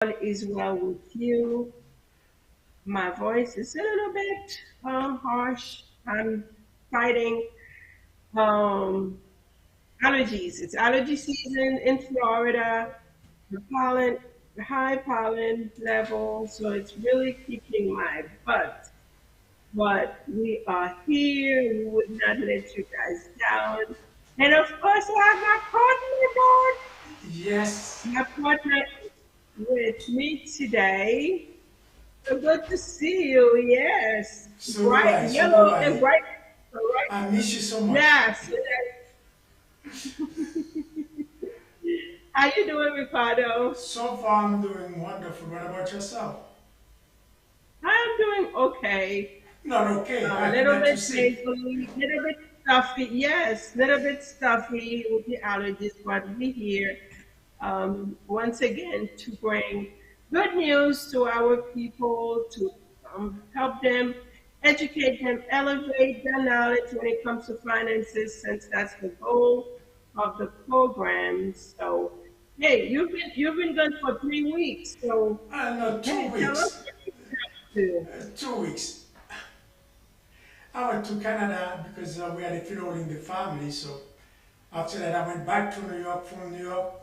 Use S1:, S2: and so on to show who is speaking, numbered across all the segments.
S1: all is well with you. My voice is a little bit harsh. I'm fighting um, allergies. It's allergy season in Florida. The pollen, the high pollen level, so it's really kicking my butt. But we are here. We would not let you guys down. And of course, I have
S2: Yes,
S1: my partner with me today. So good to see you. Yes,
S2: so do
S1: bright
S2: I, so do
S1: yellow and
S2: I.
S1: bright, bright.
S2: I miss you so much.
S1: Yes. How you doing, Ricardo?
S2: So far, I'm doing wonderful. What about yourself?
S1: I'm doing okay.
S2: Not okay.
S1: A
S2: Happy
S1: little
S2: that you
S1: bit
S2: sick.
S1: nasally, little bit stuffy. Yes, little bit stuffy with the allergies, but we here once again to bring good news to our people, to help them, educate them, elevate their knowledge when it comes to finances, since that's the goal of the program. So, hey, you've been gone for 3 weeks. So,
S2: No, two
S1: hey, tell us
S2: weeks.
S1: what you have to.
S2: 2 weeks. I went to Canada because we had a funeral in the family. So after that, I went back to New York. From New York,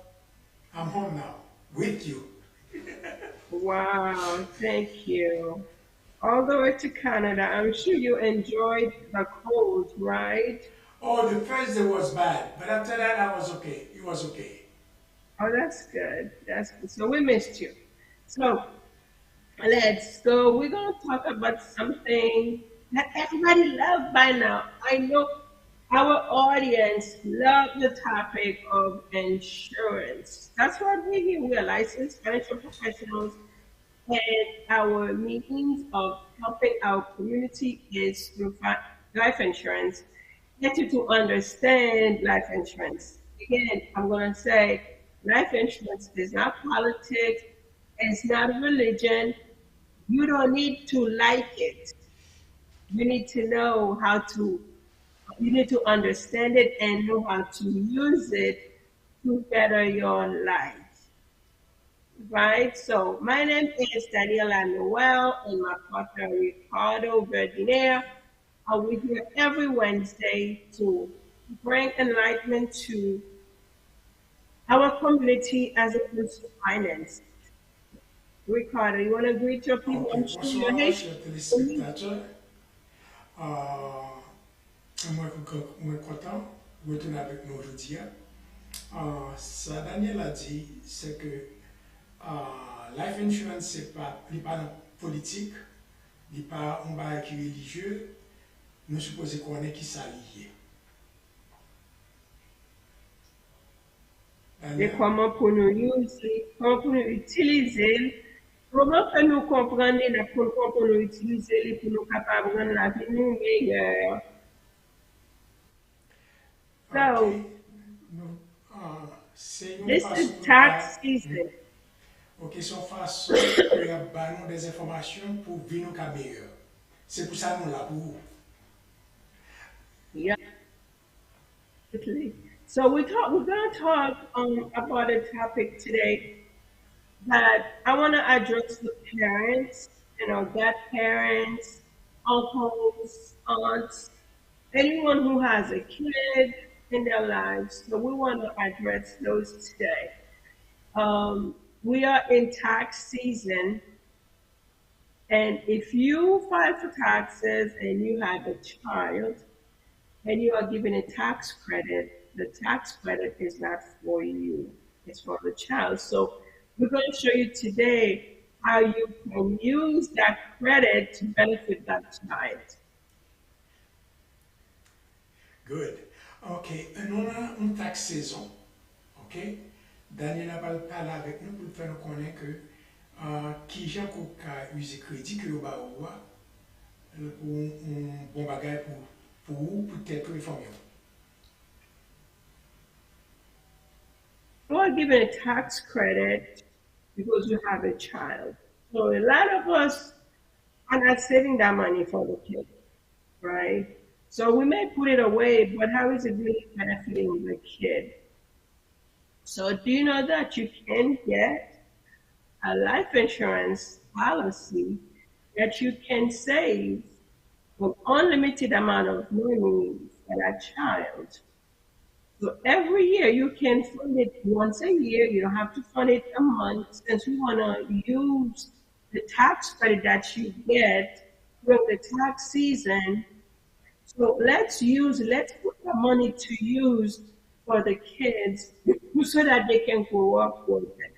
S2: I'm home now with you.
S1: Wow, thank you. All the way to Canada. I'm sure you enjoyed the cold, right?
S2: Oh, the first day was bad, but after that, I was okay. It was okay.
S1: Oh, that's good. That's good. So we missed you. So let's go. We're going to talk about something that everybody loves by now. I know our audience love the topic of insurance. That's what we here. We are licensed financial professionals, and our means of helping our community is through life insurance. Get you to understand life insurance. Again, I'm going to say life insurance is not politics, it's not religion. You don't need to like it. You need to know how to, you need to understand it and know how to use it to better your life. Right? So my name is Daniella Noel and my partner Ricardo Verdiner. We're here every Wednesday to bring enlightenment to our community as it comes to finance. Ricardo, you want to greet your people?
S2: Ok,
S1: I'm sure you're
S2: bonsoir,
S1: Haitian.
S2: chers téléspectateurs. Moi content de retourner avec nous aujourd'hui. Ça, Daniel a dit, c'est que life insurance, c'est pas, il pas dans politique, il pas un bail qui est religieux. Nous supposons qu'on est qui s'allie.
S1: Et
S2: Daniel?
S1: comment pour nous utiliser, comment que nous comprendre pour nous utiliser pour nous capables de rendre la vie nous meilleure.
S2: Ok.
S1: So
S2: Nous, c'est une
S1: this
S2: façon
S1: is
S2: pour nous
S1: tax season.
S2: ok, c'est une façon pour nous des informations pour vivre nous meilleur. C'est pour ça que nous là pour vous.
S1: Yeah, absolutely. So we're going to talk about a topic today that I want to address the parents, godparents, uncles, aunts, anyone who has a kid in their lives. So we want to address those today. We are in tax season, and if you file for taxes and you have a child and you are given a tax credit, the tax credit is not for you, it's for the child. So we're going to show you today how you can use that credit to benefit that child.
S2: Good. Ok, nous avons une taxe saison. Ok? Daniela va parler avec nous pour faire nous connaître que qui j'ai qu'à user crédit que vous avez pour un bon bagage pour vous, pour être informé.
S1: You are given a tax credit because you have a child. So a lot of us are not saving that money for the kid, right? So we may put it away, but how is it really benefiting the kid? So do you know that you can get a life insurance policy that you can save an unlimited amount of money for that child. So every year you can fund it once a year. You don't have to fund it a month since we want to use the tax credit that you get during the tax season. So let's put the money to use for the kids so that they can grow up with it.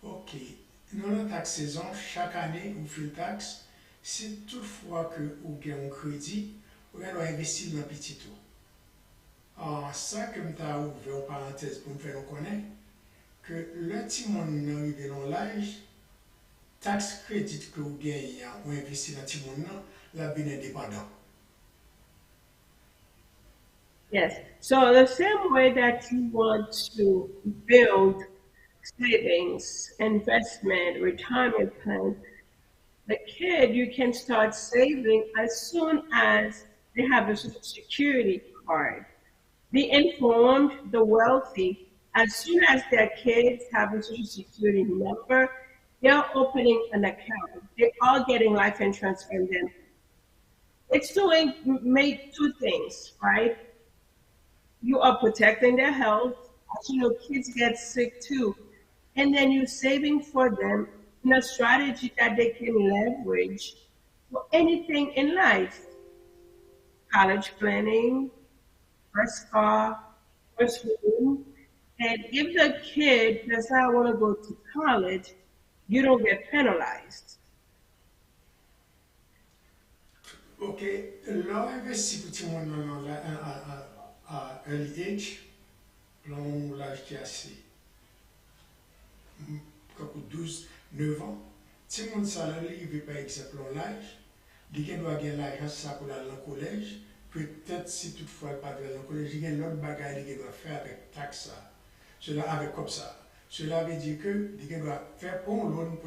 S2: Ok. Dans la taxe saison, chaque année, vous faites taxe. Si toutefois que vous avez un crédit, vous allez investir dans petit tout. Alors, ça que je t'ai ouvert en parenthèse pour me faire connaître, que le petit monde arrivé dans l'âge, taxe crédit que vous gagnez ou investi dans le petit monde, la bien indépendant.
S1: Yes. So the same way that you want to build savings, investment, retirement plan, the kid, you can start saving as soon as they have a social security card. Be informed, the wealthy, as soon as their kids have a social security number, they're opening an account. They're all getting life insurance from them. It's doing made two things, right? You are protecting their health. As you know, kids get sick too. And then you're saving for them in a strategy that they can leverage for anything in life. College planning, first car, first home. And if the kid does not want to go to college, you don't get penalized.
S2: Ok, là, investi pour petit monde à early age, dans l'âge qui est assez, comme 12, 9 ans. Si mon salarié il veut par exemple l'âge, il doit gagner l'âge ça pour aller au collège. Peut-être si toutefois il pas aller au collège, il y a l'autre bagage qu'il doit faire avec taxe. Cela avec comme ça. Cela veut dire que il doit faire pour un loan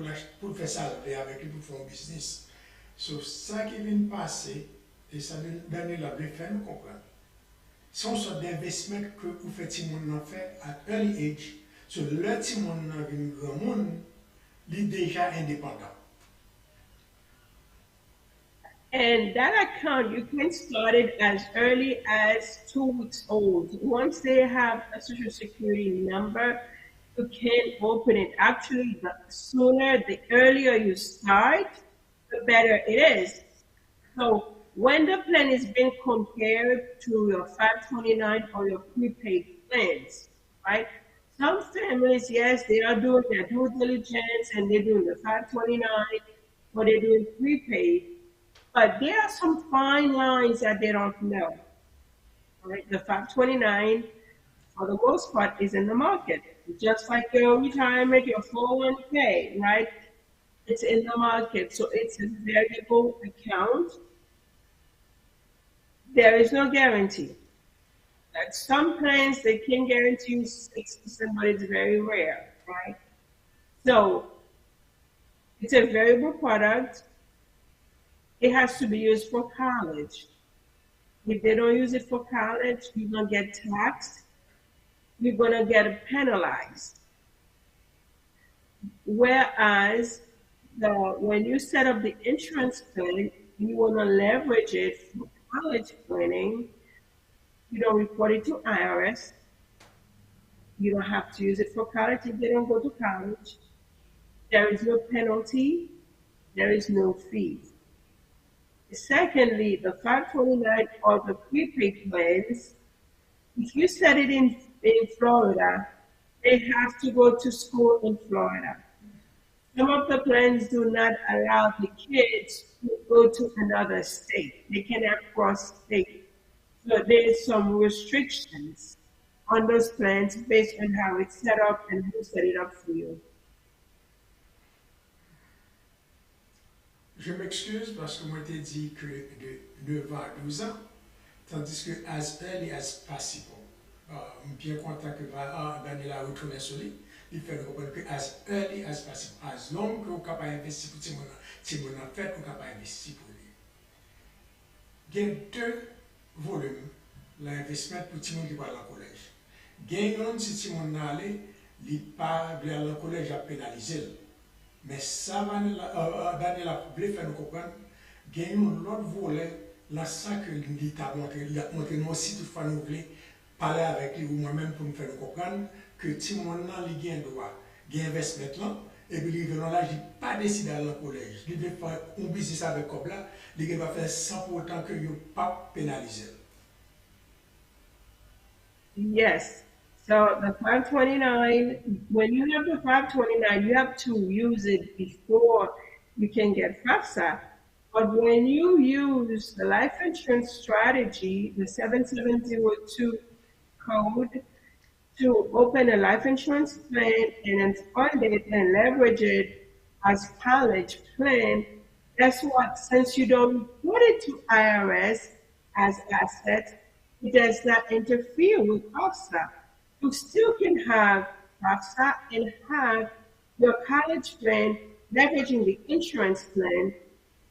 S2: pour faire ça avec lui pour faire un business. So, ça qui vient de passer, et ça donne la bien fait, nous comprenons. Son sorte d'investissement que vous faites, si mon fait à early age, sur le petit monde vient grand monde, il est déjà indépendant.
S1: And that account, you can start it as early as 2 weeks old. Once they have a social security number, you can open it. Actually, the sooner, the earlier you start, the better it is. So when the plan is being compared to your 529 or your prepaid plans, right? Some families, yes, they are doing their due diligence and they're doing the 529 or they're doing prepaid, but there are some fine lines that they don't know. Right? The 529, for the most part, is in the market. Just like your retirement, your 401k, right? It's in the market. So it's a variable account. There is no guarantee. Like some plans, they can guarantee you 6%, but it's very rare, right? So it's a variable product. It has to be used for college. If they don't use it for college, you're gonna get taxed. You're gonna get penalized. Whereas when you set up the insurance plan, you wanna leverage it for college planning. You don't report it to IRS. You don't have to use it for college if they don't go to college. There is no penalty. There is no fees. Secondly, the 529 or the prepaid plans, if you set it in Florida, they have to go to school in Florida. Some of the plans do not allow the kids to go to another state. They cannot cross state. So there's some restrictions on those plans based on how it's set up and who set it up for you.
S2: Je m'excuse parce que moi t'ai dit que de 9 ans à 12 ans, tandis que as early as possible. Bien content que Daniela retourne sur lui, il fait comprendre que as early as possible, as long que vous êtes capable d'investir pour si vous en fait, vous êtes capable d'investir pour lui. Il y a deux volumes l'investissement pour tout le monde qui va à la collège. Gen yon si ti moun nan ale, li pa vle al kolej a penalize l. Mais ça va, Daniela voulait faire nous comprendre, il y a un autre volet, là, ça que l'État il a montré nous aussi, toutefois, nous voulons parler avec lui ou moi-même pour nous faire nous comprendre que si mon nom, il a un droit, il y a un investissement là, et puis il là, il n'a pas décidé d'aller au collège. Il doit faire un business avec comme là, il va faire sans pour autant que il ne pas pénaliser.
S1: Yes. So the 529, when you have the 529, you have to use it before you can get FAFSA. But when you use the life insurance strategy, the 7702 code, to open a life insurance plan and then fund it and leverage it as college plan, guess what? Since you don't put it to IRS as assets, it does not interfere with FAFSA. You still can have FAFSA and have your college plan leveraging the insurance plan.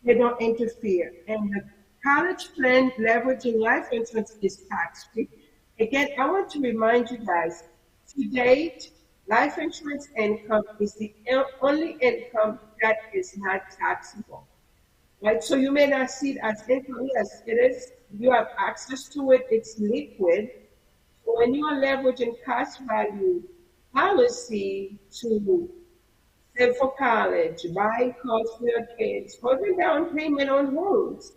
S1: They don't interfere. And the college plan leveraging life insurance is tax free. Again, I want to remind you guys, to date, life insurance income is the only income that is not taxable. Right? So you may not see it as income. Yes, it is. You have access to it. It's liquid. So when you are leveraging cash value policy to save for college, buy cars for your kids, putting down payment on homes.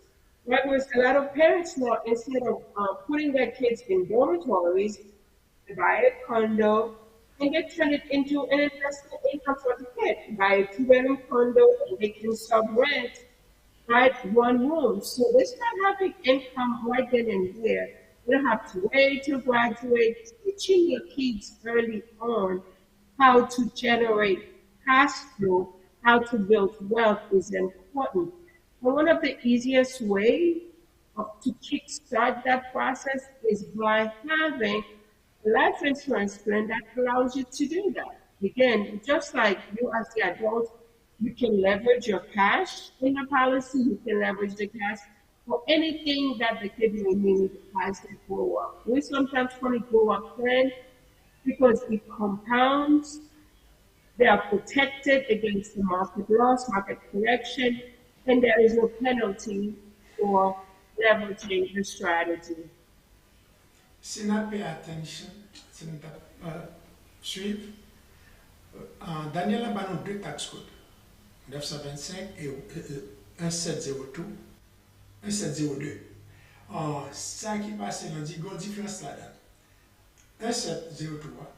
S1: Right? There's a lot of parents now, instead of putting their kids in dormitories, they buy a condo and they turn it into an investment income for the kid. Buy a two-bedroom condo and they can sub-rent, right, one room. So they start having income right then and there. You don't have to wait to graduate. Teaching your kids early on how to generate cash flow, how to build wealth is important. And one of the easiest way to kickstart that process is by having a life insurance plan that allows you to do that. Again, just like you as the adult, you can leverage your cash in the policy, you can leverage the cash for anything that the kid may need as they grow up. We sometimes call it grow up plan because it compounds. They are protected against the market loss, market correction, and there is no penalty for leveraging the strategy.
S2: Si nous payons attention, si nous suivre, Daniela a deux tax codes, 925 et 1702. 1702. Ça qui passe, on dit, il y a une différence là-dedans. 1703,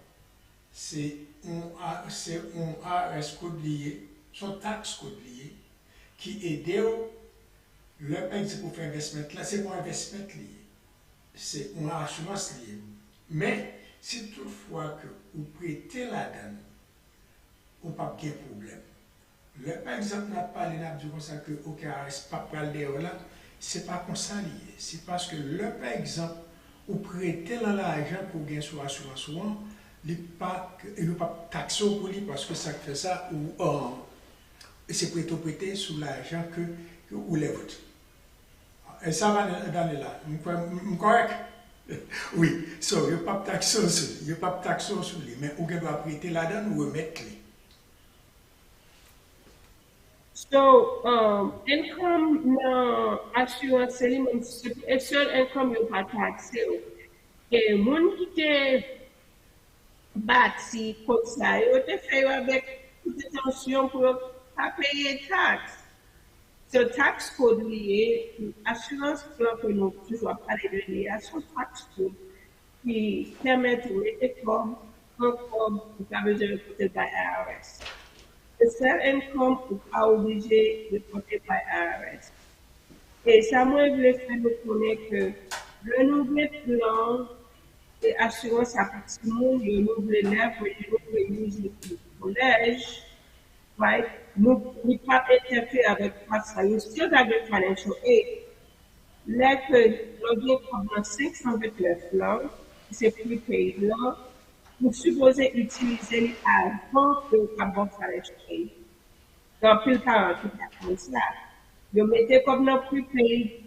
S2: c'est un ARS code lié, son tax code lié, qui aide le pays pour faire investissement là, c'est pour investissement lié. C'est une assurance liée. Mais si toutefois que vous prêtez la donne, vous n'avez pas de problème. Le par exemple n'a pas les nappes du comme ça que OK, c'est pas pour aller là, c'est pas comme ça lié. C'est parce que le par exemple, vous prêtez l'argent pour gagner sur assurance il ne pas taxé pour lui parce que ça fait ça ou c'est prêté sur l'argent que vous l'avez. Et ça va dans les là. Correct? Oui. So, il n'y a pas de taxon sur lui. Il n'y a pas de taxon sur lui. Mais vous devez prêter là-dedans ou remettre lui.
S1: So, income assurance element, seul income you pas taxé. Et moun qui te bâti comme ça, yo te fait avec toute attention pour pas payer taxe. So tax code lié, assurance plan que nous toujours parler de lié à son tax code qui permet de mettre comme vous avez besoin de côté par IRS. Le seul income n'est pas obligé de côté par IRS. Et ça, moi, je voulais faire nous connaître que le nouveau plan d'assurance à partir du monde, le nouveau lèvres, le nouveau musique du collège, right? We can't interfere avec ça. You still got the financial aid. Là que l'objet comme 529 là, c'est prepaid là, vous supposez utiliser avant de avoir financial aid. Donc, plus tard, tout à fait ça. Vous mettez comme dans prepaid,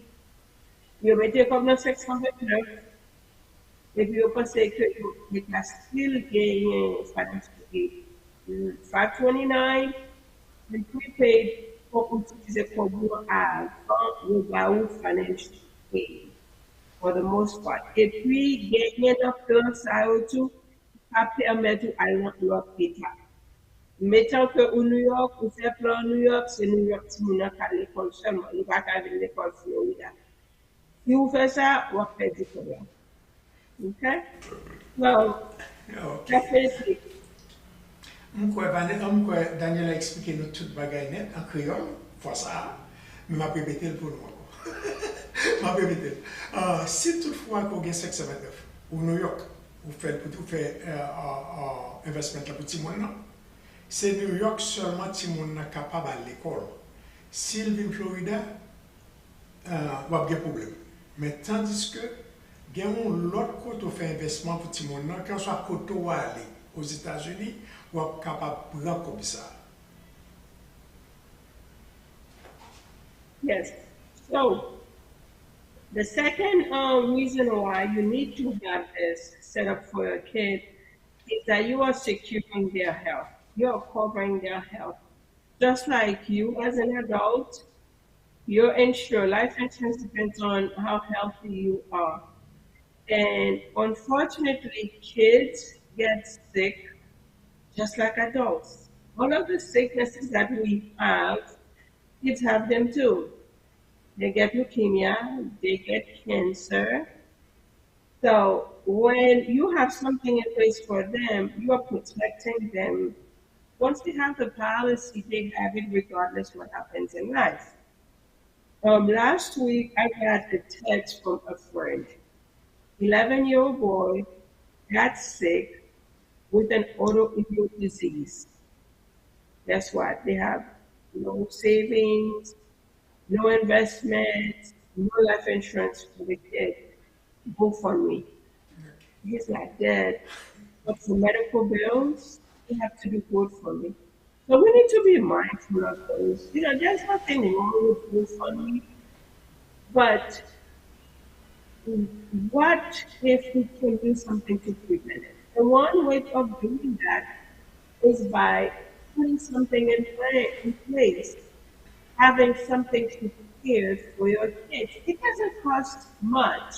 S1: vous mettez comme dans 629, if you pensez que you can still gain financial aid, 529 and prepaid pour utiliser comme avant le financial aid for the most part. Et puis, gagner dans plan ça tout, ça permet de aller dans l'autre état. Mettons que au New York, vous faites plan New York, c'est New York qui nous à l'école seulement, il va pas aller à l'école Florida. Si vous faites ça, vous faites du problème. Okay? So,
S2: Ok.
S1: definitely.
S2: Mwen Daniel a expliqué nous tout bagay net en créole, fois ça, mais m'a répété pour nous encore. M'a répété. Si toutefois qu'on gagne 529 au New York, vous faites investment là pour tout le monde, c'est New York seulement tout le monde est capable à l'école. S'il vient Florida, vous avez un problème. Mais tandis que, il y a l'autre côté où fait investissement pour tout le monde, quand soit côté où aller aux États-Unis, vous êtes capable de prendre comme ça.
S1: Yes. So, the second reason why you need to have this set up for your kid is that you are securing their health. You are covering their health. Just like you as an adult, you're insured. Life insurance depends on how healthy you are. And unfortunately, kids get sick just like adults. All of the sicknesses that we have, kids have them too. They get leukemia, they get cancer. So when you have something in place for them, you are protecting them. Once they have the policy, they have it regardless what happens in life. Last week, I got a text from a friend. 11-year-old boy got sick with an autoimmune disease. That's what they have no savings, no investments, no life insurance for the kid. Go for me. He's like, Dad, but for medical bills, you have to do good for me. So we need to be mindful of those. There's nothing wrong with GoFundMe, but what if we can do something to prevent it? And one way of doing that is by putting something in place, having something prepared for your kids. It doesn't cost much,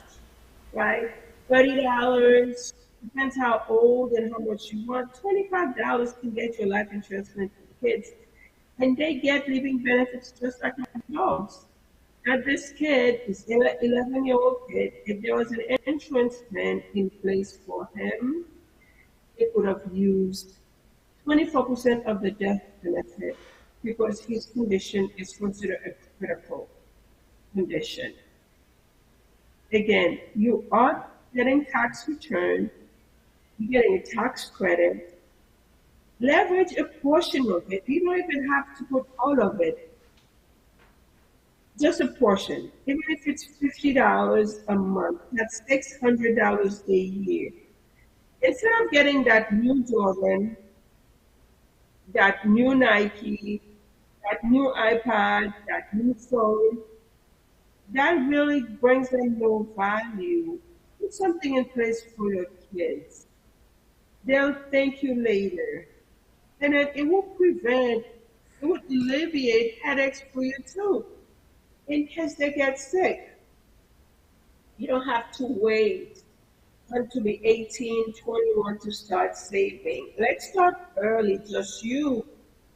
S1: right? $30, depends how old and how much you want. $25 can get your life insurance for kids. And they get living benefits just like adults. Now, this kid is an 11-year-old kid. If there was an insurance plan in place for him, he could have used 24% of the death benefit because his condition is considered a critical condition. Again, you are getting tax return, you're getting a tax credit. Leverage a portion of it. You don't even have to put all of it, just a portion. Even if it's $50 a month, that's $600 a year. Instead of getting that new Jordan, that new Nike, that new iPad, that new phone, that really brings them no value. Put something in place for your kids. They'll thank you later. And it will prevent, it would alleviate headaches for you too. In case they get sick, you don't have to wait until be 18, 21 to start saving. Let's start early. Just you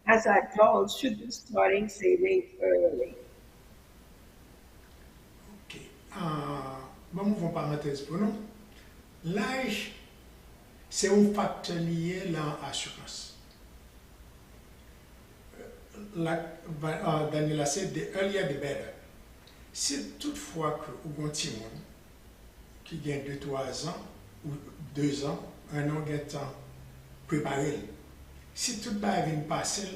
S1: as adults should be starting saving early.
S2: Ok. Vamos pour parenthèse pour nous. L'âge, c'est un facteur lié à l'assurance. Like Daniela said, the earlier the better. Si toutefois que vous avez un petit monde qui gagne 2-3 ans, ou 2 ans, 1 an, de temps, préparer. Si tout va venir passer,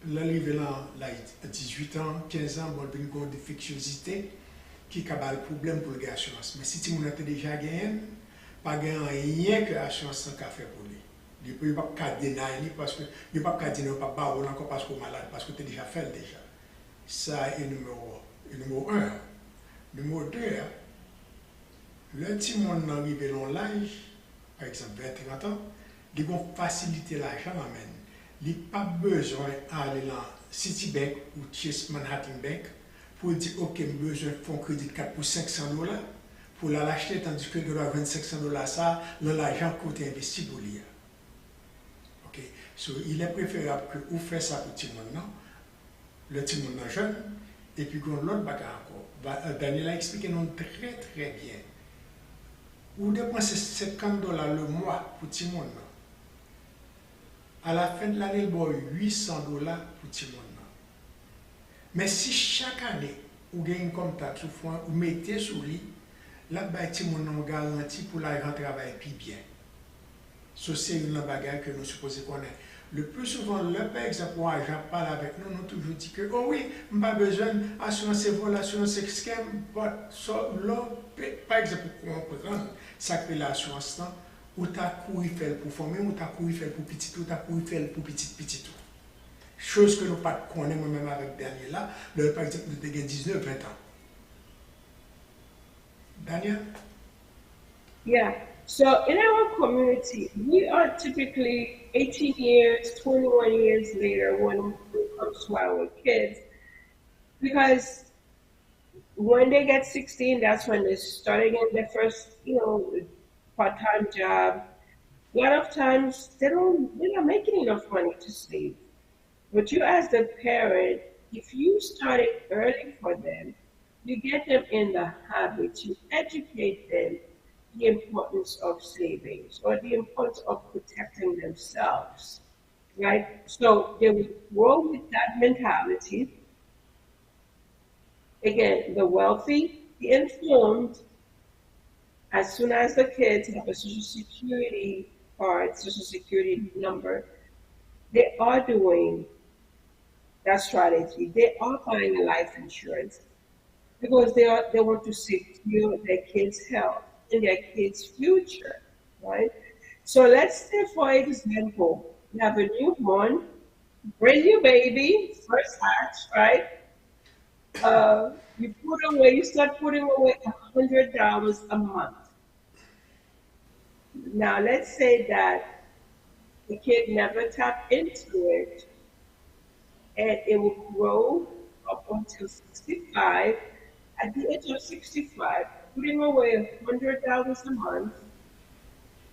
S2: l'arrivée là, 18 ans, 15 ans, bon, une grande défectuosité qui a le problème pour l'assurance. Mais si tu as déjà gagné, pas gagné rien que l'assurance sans café pour lui. Il ne peut pas dénier parce que il ne peut pas dire pas encore parce qu'on est malade, parce que tu as déjà fait déjà. Ça est numéro 1. Numéro 2, Le petit monde arrivé dans l'âge, par exemple 20-30 ans, ils vont faciliter l'argent amène. Il n'y a pas besoin d'aller dans Citibank ou Chase Manhattan Bank pour dire ok, j'ai besoin de fonds crédit card pour $500 pour l'acheter tandis que de la vendre $500 ça, l'argent coûte investi pour lui. Ok, so, il est préférable que vous fassiez ça pour tout le monde, non? Le petit monde jeune, et puis qu'on l'autre bagarre encore. Daniel a expliqué non très très bien. Vous dépensez $50 le mois pour tout le monde. À la fin de l'année, vous avez $800 pour tout le monde. Mais si chaque année, vous avez un contact, vous mettez sur lui, là, tout le monde a garantie pour l'argent travail puis bien. Ça, c'est une bagarre que nous supposons connaître. Le plus souvent, le par exemple, quand l'argent parle avec nous, nous toujours dit que, oh oui, je n'ai pas besoin d'assurance vol, assurance scam. Par exemple, pour comprendre ça que l'assurance, ou tu as couru faire pour former, ou tu as couru faire pour petit, ou tu as couru faire pour petit. Chose que nous pas connaissons moi-même avec Daniela, par exemple, nous avons 19-20 ans. Daniel?
S1: Yeah. So in our community, we are typically 18 years, 21 years later when it comes to our kids, because when they get 16, that's when they're starting in their first, part-time job. A lot of times they're not making enough money to save. But you as the parent, if you start it early for them, you get them in the habit, you educate them the importance of savings or the importance of protecting themselves, right? So they will grow with that mentality. Again, the wealthy, the informed, as soon as the kids have a social security card, social security number, they are doing that strategy. They are buying a life insurance because they want to secure their kids' health and their kids' future, right? So let's say, for example, you have a newborn, brand new baby, first hatch, right? You start putting away $100 a month. Now, let's say that the kid never tapped into it and it will grow up until 65. At the age of 65, putting away $100 a month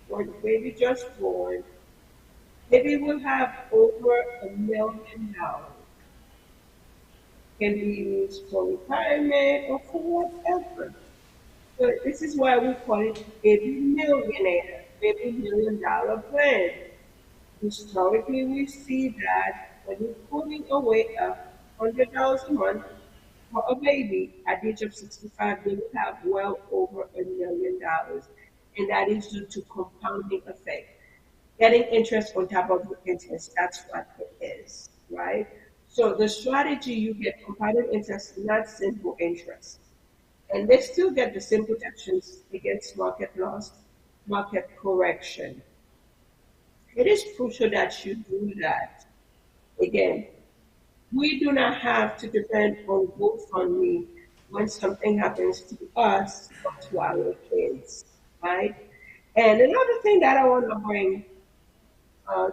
S1: for the baby just born, maybe will have over $1 million. Can be used for retirement or for whatever. So this is why we call it baby millionaire, baby $1 million plan. Historically, we see that when you're putting away $100 a month for a baby at the age of 65, they will have well over $1 million. And that is due to compounding effect. Getting interest on top of the interest, that's what it is, right? So the strategy you get compounded interest, not simple interest. And they still get the same protections against market loss, market correction. It is crucial that you do that. Again, we do not have to depend on GoFundMe when something happens to us or to our kids, right? And another thing that I want to bring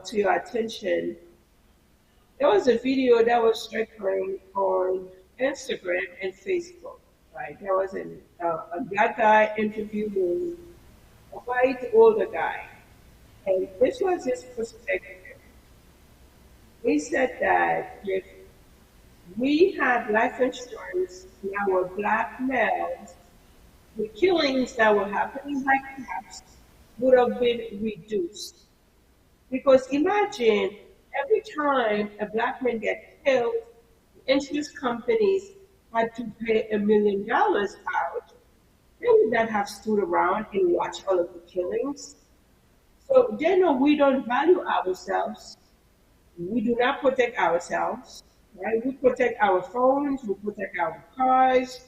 S1: to your attention, there was a video that was circulating on Instagram and Facebook, right? There was a black guy interviewing a white older guy, and this was his perspective. He said that if we had life insurance in our black males, the killings that were happening by cops would have been reduced. Because imagine every time a black man gets killed, the insurance companies had to pay $1 million out. They would not have stood around and watched all of the killings. So they know we don't value ourselves. We do not protect ourselves, right? We protect our phones, we protect our cars,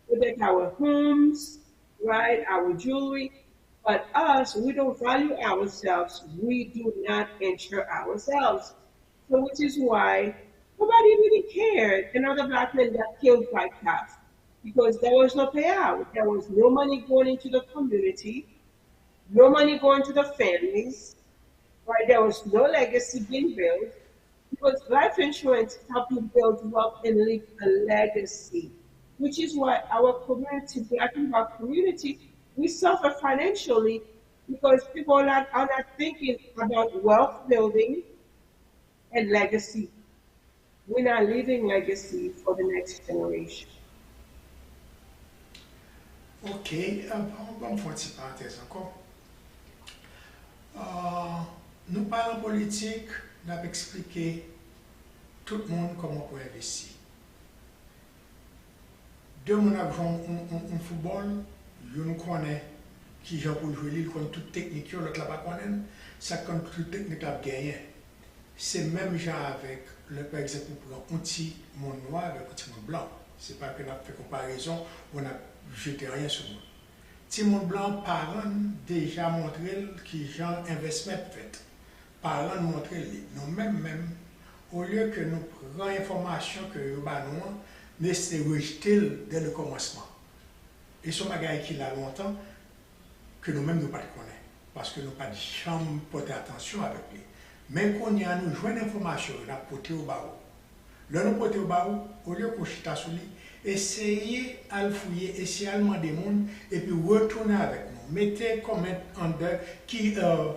S1: protect our homes, right? Our jewelry. But us, we don't value ourselves. We do not insure ourselves. So which is why nobody really cared. Another black man got killed by cops. because there was no payout. There was no money going into the community, no money going to the families, right? There was no legacy being built because life insurance helps you build wealth and leave a legacy, which is why our community, Black and Black community, we suffer financially because people are not thinking about wealth building and legacy. We're not leaving legacy for the next generation.
S2: Ok, on va me faire une petite parenthèse encore. Euh, nous parlons politique, nous avons expliqué tout le monde comment on peut investir. Deux mon avons un football, nous connaît qui joue pour jouer, il connaît toute technique, l'autre là pas connaît, ça connaît toute technique à gagner. C'est même genre avec, le, par exemple, pour un petit monde noir avec un petit monde blanc. C'est pas que nous avons fait comparaison, on a jeté rien sur nous. Petit monde blanc, parents déjà montré qui genre investissement fait. Parents montré, nous-mêmes, au lieu que nous prenions l'information que nous avons, nous c'est rejeté dès le commencement. Et ce bagage qui a longtemps que nous-mêmes nous pas connaissons. Parce que nous pas de chambre porter attention avec lui. Mais quand il y a nous joindre l'information, nous avons porté au bas. Là, nous porté au bas, au lieu qu'on chita sur lui, essayez à le fouiller, essayez à demander des gens et puis retourner avec nous. Mettez comme un de qui la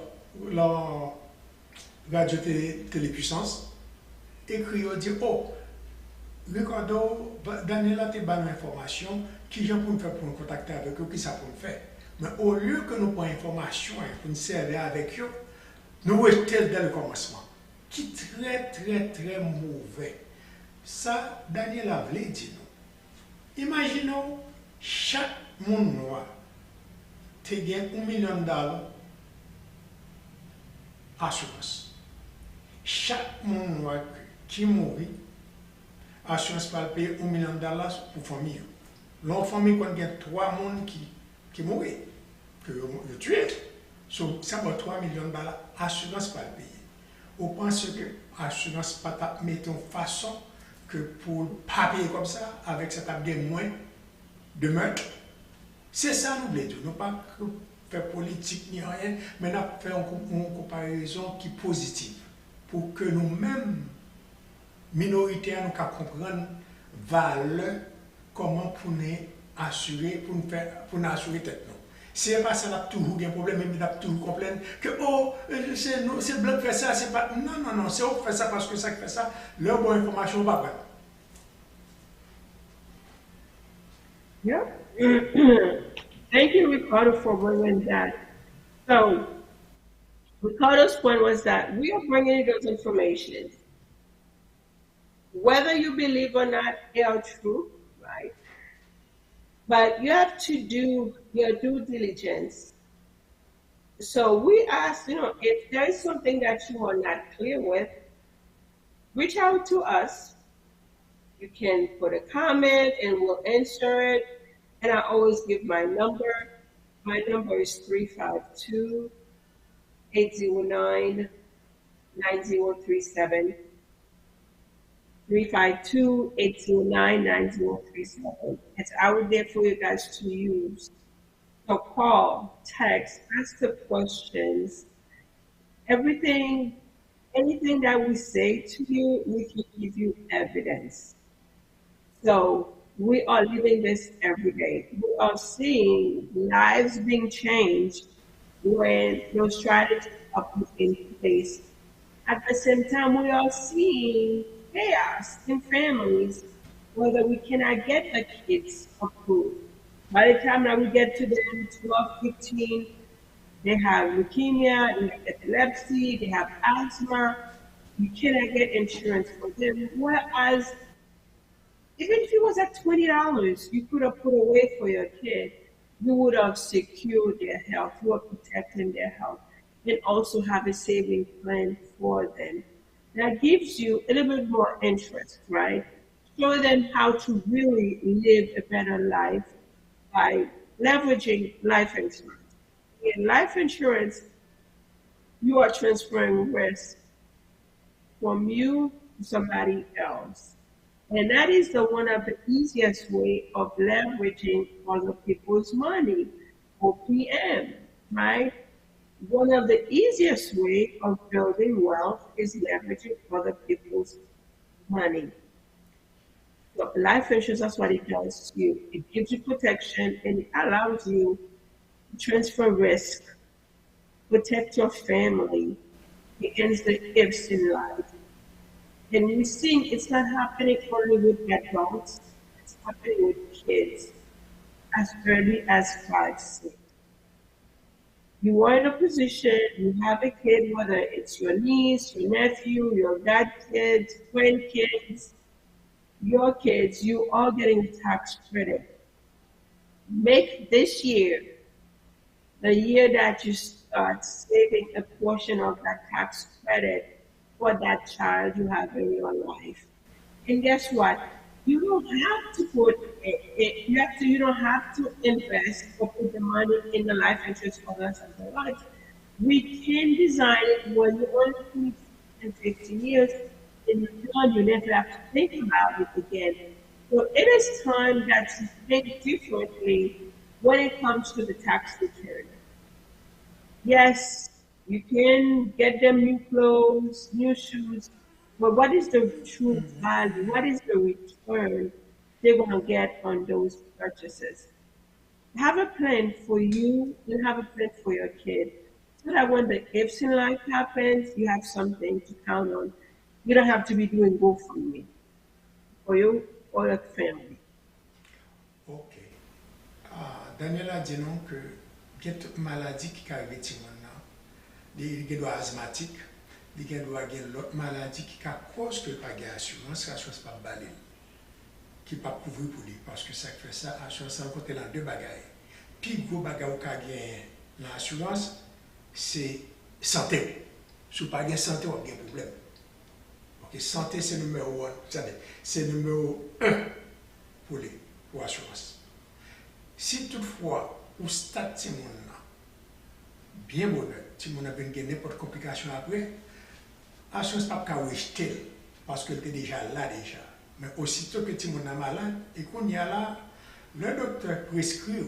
S2: radio télépuissance, écrit, dit, oh, Ricardo, Daniella te donne l'information, qui j'en pour nous faire pour nous contacter avec eux, qui ça pour nous faire. Mais au lieu que nous prenions l'information pour nous servir avec eux, nous restons dès le commencement. Qui est très mauvais. Ça, Daniela voulait dire nous. Imaginons, chaque monde noir, te gagne $1 million assurance. Chaque monde noir qui mourit, assurance va payer $1 million pour famille. L'autre famille, quand il y a 3 personnes qui mourent, que vous tuez, ça va $3 millions, assurance va payer. On pense que l'assurance pas mettre en façon que pour ne pas payer comme ça, avec cet abdé moins de meurtre. C'est ça nous voulons dire. Nous ne pas faire politique ni rien, mais nous faire une comparaison qui est positive. Pour que nous-mêmes, minoritaires, nous comprenions valeur, comment pour nous assurer, pour nous assurer tête nous. Si pas ça, on a toujours des problèmes, mais on a toujours complaint que oh, c'est blanc qui fait ça, c'est pas. Non, c'est eux qui fait ça parce que ça qui fait ça, leur bonne information va pas.
S1: Yeah. Thank you, Ricardo, for bringing that. So, Ricardo's point was that we are bringing you those information. Whether you believe or not, they are true, right? But you have to do your due diligence. So we ask, if there is something that you are not clear with, reach out to us. You can put a comment and we'll answer it. And I always give my number. My number is 352-809-9037. 352-809-9037. It's out there for you guys to use. So call, text, ask the questions. Everything, anything that we say to you, we can give you evidence. So we are living this every day. We are seeing lives being changed when those strategies are put in place. At the same time, we are seeing chaos in families whether we cannot get the kids approved. By the time that we get to them 12, 15, they have leukemia, they have epilepsy, they have asthma. You cannot get insurance for them. Whereas even if it was at $20, you could have put away for your kid, you would have secured their health, you are protecting their health, and also have a saving plan for them. That gives you a little bit more interest, right? Show them how to really live a better life by leveraging life insurance. In life insurance, you are transferring risk from you to somebody else. And that is the one of the easiest way of leveraging other people's money, OPM, right? One of the easiest way of building wealth is leveraging other people's money. So life insurance, that's what it does to you. It gives you protection and it allows you to transfer risk, protect your family against the ifs in life. And we're seeing it's not happening only with adults, it's happening with kids as early as 5, 6. You are in a position, you have a kid, whether it's your niece, your nephew, your godkids, grandkids, your kids, you are getting a tax credit. Make this year the year that you start saving a portion of that tax credit for that child you have in your life. And guess what? You don't have to put you don't have to invest or put the money in the life insurance for the rest of your life. We can design it when you only need 15 years and you're done, you never have to think about it again. So it is time that you think differently when it comes to the tax return. Yes, you can get them new clothes, new shoes, but what is the true value? What is the return they're going to get on those purchases? Have a plan for you and have a plan for your kid so that when the ifs in life happens, you have something to count on. You don't have to be doing GoFundMe for you or your family.
S2: Ok. Daniela dit non que il y a toute maladie qui arrive à maintenant. Il y a asthmatique, il y a l'autre maladie qui cause que pas d'assurance, l'assurance pas balai, qui pas couvrir pour lui parce que ça fait ça, l'assurance ça côté dans deux bagailles. Puis gros bagaille qui gagne l'assurance c'est santé. Si pas de santé, on a un problème. Ok, santé c'est numéro 1, c'est numéro 1 pour l'assurance. Si toutefois, ou stade Timon, bien bonheur, Timon a bien n'importe complication après, l'assurance pas qu'à rejeter parce qu'elle était déjà là déjà. Mais aussitôt que Timon a malade et qu'on y a là, le docteur prescrit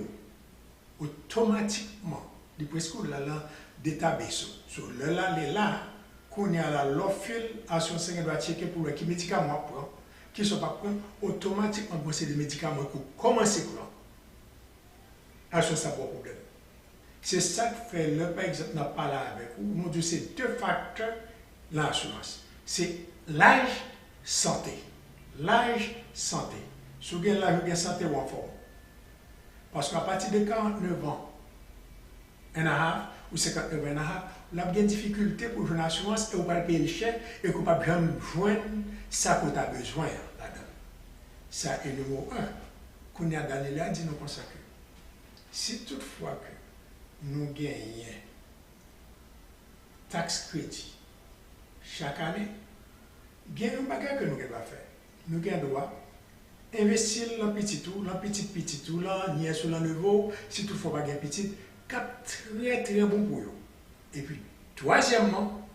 S2: automatiquement, il prescrit là database. So là, qu'on y a là, l'offre, l'assurance doit checker pour les médicaments prend, qui sont pas prendre automatiquement c'est des médicaments qui commencent à prendre. L'assurance ça pas problème. C'est ça que fait le par exemple n'a pas là avec vous. Nous disons c'est deux facteurs l'assurance. C'est l'âge santé. L'âge santé. Si vous avez l'âge santé ou en forme. Parce qu'à partir de 49 ans, and a half, ou 59 ans and a half, vous avez des difficultés pour jouer l'assurance et vous ne payer le cher et vous ne pouvez pas joindre ça que vous avez besoin là-dedans. Ça est le numéro 1. Qu'on y a Daniella dit nous comme ça que si toutefois que nous gagnons taxe crédit chaque année, il y a un bagage que nous devons faire. Nous devons investir dans petit tout, dans petit tout, là, ni sur le niveau, si toutefois pas gain petit, très très bon pour eux. Et puis, troisièmement,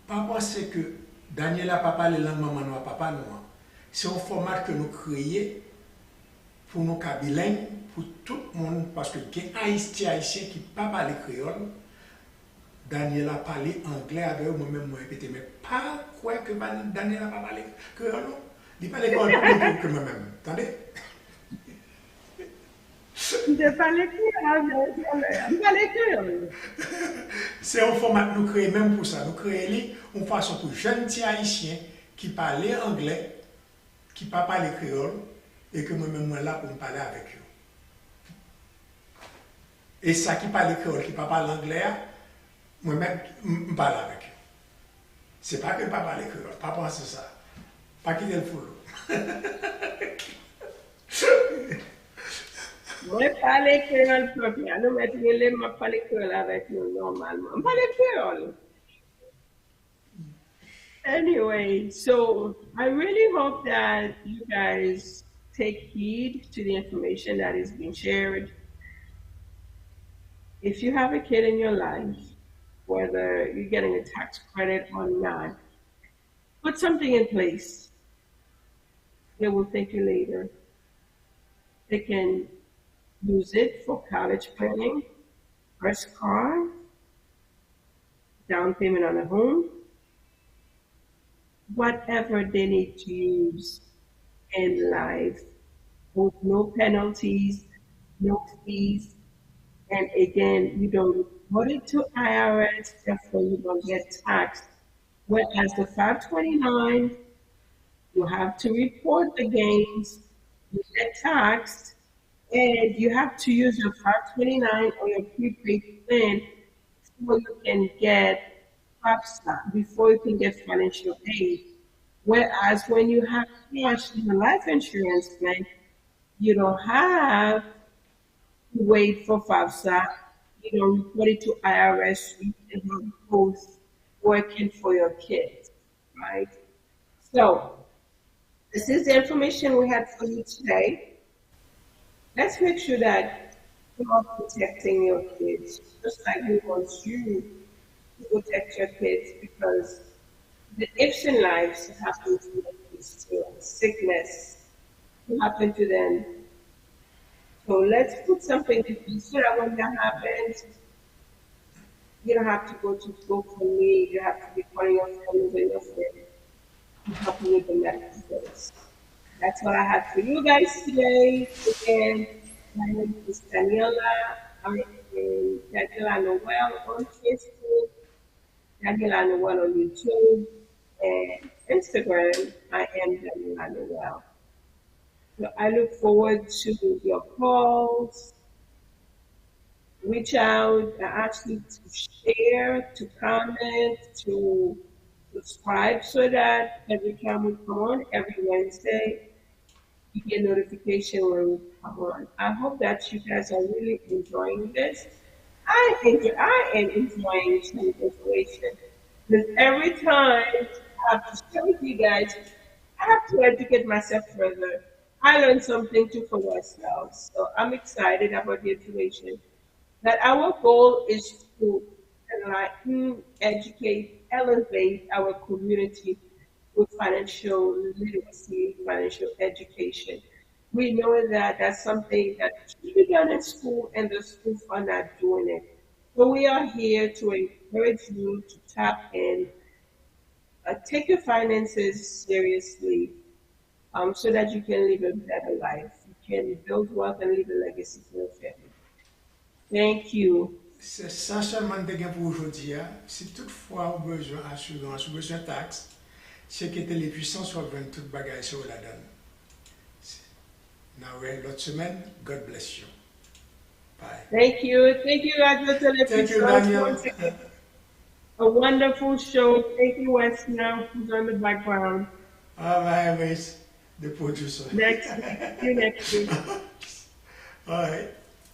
S2: pas penser que Daniela papa les langues maman ou papa nous. C'est un format que nous créons pour nos cas bilingues, pour tout le monde, parce que les Haïtiens qui ne parlent pas le créole, Daniela parle anglais avec eux, moi-même, moi répété, mais pas quoi que Daniela ne parle créole, il parle créole que moi-même. Attendez?
S1: Je parle créole.
S2: C'est un format que nous créons même pour ça. Nous créons une façon pour jeunes Haïtiens qui parlent anglais, qui ne parlent pas le créole, et que moi-même, moi là pour me parler avec eux. Et ça qui parle créole, qui ne parle pas l'anglais, moi-même, je parle avec eux. Ce n'est pas que je ne parle pas le créole, pas penser ça. Pas quitter le foulot.
S1: Moi, je parle créole propre. Nous mettons je parle créole avec nous normalement. Je parle créole. Anyway, so I really hope that you guys take heed to the information that is being shared. If you have a kid in your life, whether you're getting a tax credit or not, put something in place. They will thank you later. They can use it for college planning, first car, down payment on a home, whatever they need to use in life with no penalties, no fees, and again, you don't report it to IRS, therefore you don't get taxed. Whereas the 529, you have to report the gains, you get taxed, and you have to use your 529 or your prepaid plan before you can get FAFSA, before you can get financial aid. Whereas when you have cash in a life insurance plan, you don't have to wait for FAFSA. You don't report it to IRS. You can have both working for your kids, right? So this is the information we had for you today. Let's make sure that you are protecting your kids, just like we want you to protect your kids, because the ifs in life happen to the kids too. Sickness will happen to them. So let's put something in place so that when that happens, you don't have to go to school for me. You have to be calling your friends and your friends to help you with the medical bills. That's what I had for you guys today. Again, my name is Daniella. I am Daniella Noel on Facebook, Daniella Noel on YouTube, and Instagram. I am Daniella Noel. So I look forward to your calls. Reach out. I ask you to share, to comment, to subscribe so that every time we come on, every Wednesday, you get notification when we come on. I hope that you guys are really enjoying this. I am enjoying some information because every time I have to share with you guys, I have to educate myself further. I learn something too for myself. So I'm excited about the information. That our goal is to enlighten, educate, elevate our community with financial literacy, financial education. We know that that's something that should be done in school, and the schools are not doing it. So we are here to encourage you to tap in, take your finances seriously, so that you can live a better life. You can build wealth and leave a legacy for your family. Thank you.
S2: C'est ça seulement que pour aujourd'hui. Si toutefois vous avez besoin d'assurance, vous avez besoin de taxes, c'est que les puissants soient venus toute bagaille sur la donne. Now, l'autre semaine, God bless you. Bye.
S1: Thank you. Thank you, Radio
S2: Thank you,
S1: Television.
S2: Daniel.
S1: Once again, a wonderful show. Thank you, Westner, who's on the background.
S2: Bye, the producer.
S1: Next week. See you next week.
S2: All right.